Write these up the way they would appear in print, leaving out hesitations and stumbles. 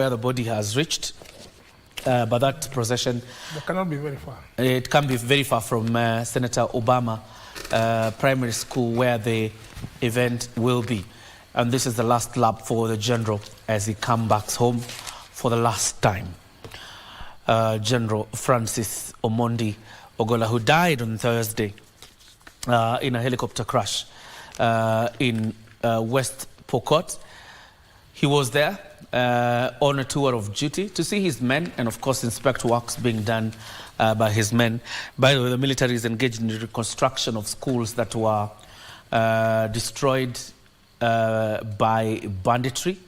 where the body has reached, but that procession... That cannot be very far. It can be very far from Senator Obama Primary School, where the event will be. And this is the last lap for the general as he comes back home for the last time. General Francis Omondi Ogolla, who died on Thursday in a helicopter crash in West Pokot. He was there on a tour of duty to see his men and, of course, inspect works being done by his men. By the way, the military is engaged in the reconstruction of schools that were destroyed by banditry.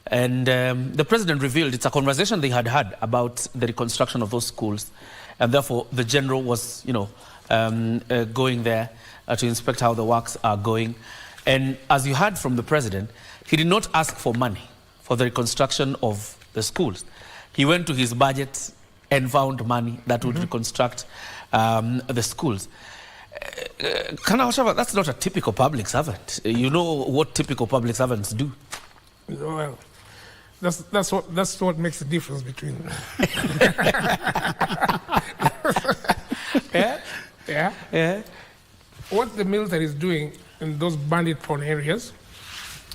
And the president revealed it's a conversation they had had about the reconstruction of those schools. And therefore, the general was, going there to inspect how the works are going. And as you heard from the president, he did not ask for money for the reconstruction of the schools. He went to his budget and found money that would reconstruct the schools. Gachagua, that's not a typical public servant. You know what typical public servants do? Well, that's what makes the difference between. Yeah. What the military is doing in those bandit-prone areas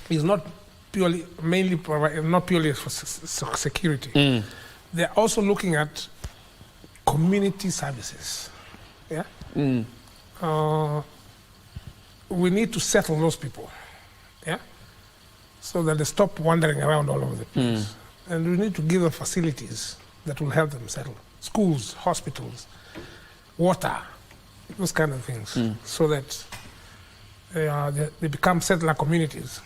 is not purely, not purely for security. They're also looking at community services. Yeah. We need to settle those people. Yeah. So that they stop wandering around all over the place. And we need to give them facilities that will help them settle. Schools, hospitals, water, those kind of things, so that they become settler communities,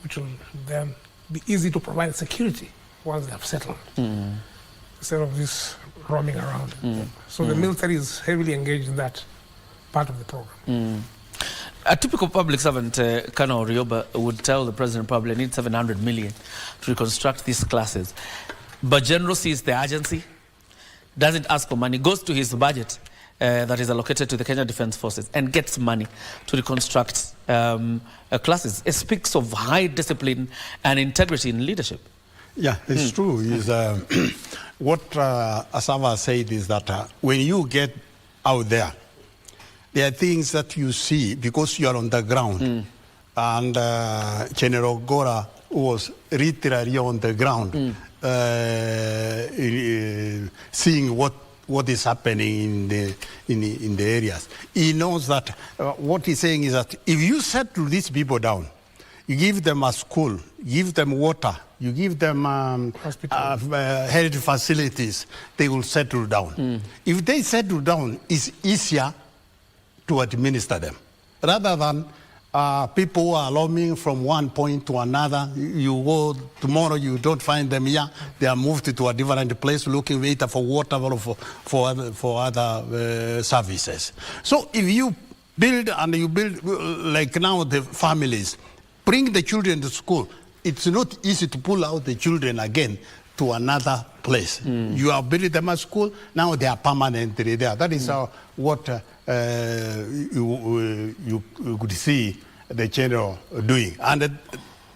which will then be easy to provide security once they have settled, instead of this roaming around. So the military is heavily engaged in that part of the program. A typical public servant, Colonel Rioba, would tell the president probably needs 700 million to reconstruct these classes. But General sees the urgency, doesn't ask for money, goes to his budget that is allocated to the Kenya Defence Forces and gets money to reconstruct classes. It speaks of high discipline and integrity in leadership. Yeah, it's true. What Asava said is that when you get out there are things that you see because you are on the ground. And General Ogolla was literally on the ground, seeing what is happening in the areas. He knows that what he's saying is that if you settle these people down, you give them a school, give them water, you give them health facilities, they will settle down. If they settle down, it's easier to administer them, rather than people who are roaming from one point to another. You go tomorrow, you don't find them here. They are moved to a different place, looking either for water or for other services. So if you build, and you build like now the families, bring the children to school, it's not easy to pull out the children again to another place. You are building them at school, now they are permanently there. That is what you could see the general doing. And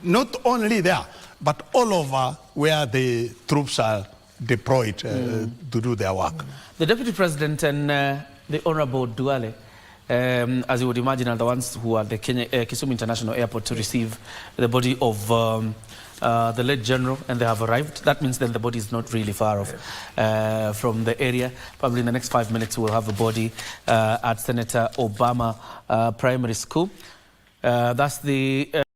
not only there, but all over where the troops are deployed to do their work. The Deputy President and the Honorable Duale, as you would imagine, are the ones who are at the Kisumu International Airport to receive the body of the late general, and they have arrived. That means then the body is not really far off from the area. Probably in the next 5 minutes we'll have a body at Senator Obama Primary School. That's the